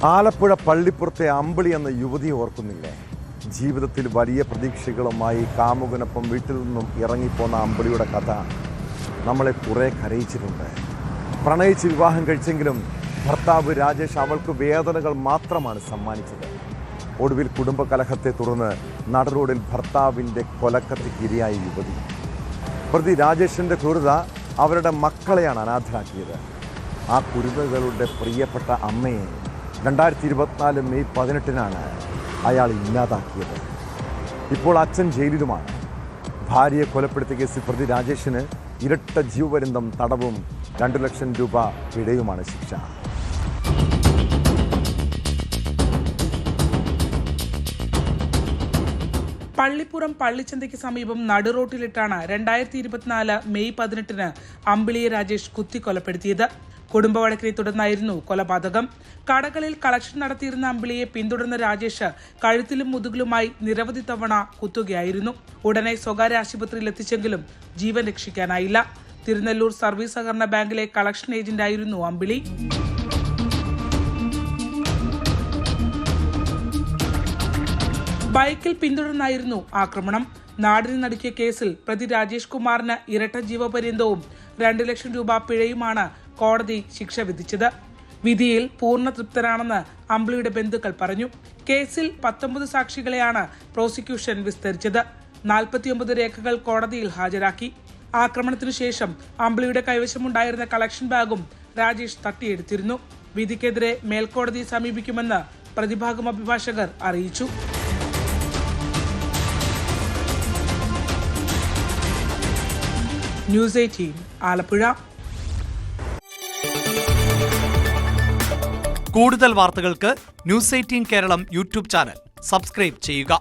ആലപ്പുഴ പള്ളിപ്പുറത്തെ അമ്പിളി എന്ന യുവതിയെ ഓർക്കുന്നില്ലേ? ജീവിതത്തിൽ വലിയ പ്രതീക്ഷകളുമായി കാമുകനൊപ്പം വീട്ടിൽ നിന്നും ഇറങ്ങിപ്പോന്ന അമ്പിളിയുടെ കഥ നമ്മളെ കുറേ കരയിച്ചിട്ടുണ്ട്. പ്രണയിച്ച് വിവാഹം കഴിച്ചെങ്കിലും ഭർത്താവ് രാജേഷ് അവൾക്ക് വേദനകൾ മാത്രമാണ് സമ്മാനിച്ചത്. ഒടുവിൽ കുടുംബകലഹത്തെ തുടർന്ന് നടറോഡിൽ ഭർത്താവിൻ്റെ കൊലക്കത്തിക്ക് ഇരയായ യുവതി. പ്രതി രാജേഷിൻ്റെ ക്രൂരത അവരുടെ മക്കളെയാണ് അനാഥരാക്കിയത്. ആ കുരുന്നുകളുടെ പ്രിയപ്പെട്ട അമ്മയെ 2024 മെയ് 18 അയാൾ ഇല്ലാതാക്കിയത്. ഇപ്പോൾ അച്ഛൻ ജയിലിലുമാണ്. ഭാര്യയെ കൊലപ്പെടുത്തിയ കേസിൽ പ്രതി രാജേഷിന് ഇരട്ട ജീവപര്യന്തം തടവും 2 ലക്ഷം രൂപ പിഴയുമാണ് ശിക്ഷ. പള്ളിപ്പുറം പള്ളിച്ചന്തയ്ക്ക് സമീപം നടുറോട്ടിലിട്ടാണ് 2024 മെയ് 18 അമ്പിളിയെ രാജേഷ് കുത്തിക്കൊലപ്പെടുത്തിയത്. കുടുംബ വഴക്കിനെ തുടർന്നായിരുന്നു കൊലപാതകം. കടകളിൽ കളക്ഷൻ നടത്തിയിരുന്ന അമ്പിളിയെ പിന്തുടർന്ന രാജേഷ് കഴുത്തിലും മുതുകിലുമായി നിരവധി തവണ കുത്തുകയായിരുന്നു. ഉടനെ സ്വകാര്യ ആശുപത്രിയിൽ എത്തിച്ചെങ്കിലും ജീവൻ രക്ഷിക്കാനായില്ല. തിരുനെല്ലൂർ സർവീസ് സഹകരണ ബാങ്കിലെ കളക്ഷൻ ഏജന്റായിരുന്നു അമ്പിളി. ബൈക്കിൽ പിന്തുടർന്നായിരുന്നു ആക്രമണം. നാടിന് നടുക്കിയ കേസിൽ പ്രതി രാജേഷ് കുമാറിന് ഇരട്ട ജീവപര്യന്തവും 2 ലക്ഷം രൂപ പിഴയുമാണ് കോടതി ശിക്ഷ വിധിച്ചത്. വിധിയിൽ പൂർണ്ണ തൃപ്തരാണെന്ന് അമ്പിളിയുടെ ബന്ധുക്കൾ പറഞ്ഞു. കേസിൽ 19 സാക്ഷികളെയാണ് പ്രോസിക്യൂഷൻ വിസ്തരിച്ചത്. 49 രേഖകൾ കോടതിയിൽ ഹാജരാക്കി. ആക്രമണത്തിനു ശേഷം അമ്പിളിയുടെ കൈവശമുണ്ടായിരുന്ന കളക്ഷൻ ബാഗും രാജേഷ് തട്ടിയെടുത്തിരുന്നു. വിധിക്കെതിരെ മേൽക്കോടതിയെ സമീപിക്കുമെന്ന് പ്രതിഭാഗം അഭിഭാഷകർ അറിയിച്ചു. ന്യൂസ് 18 ആലപ്പുഴ. കൂടുതൽ വാർത്തകൾക്ക് news 18 Keralam YouTube channel subscribe ചെയ്യുക.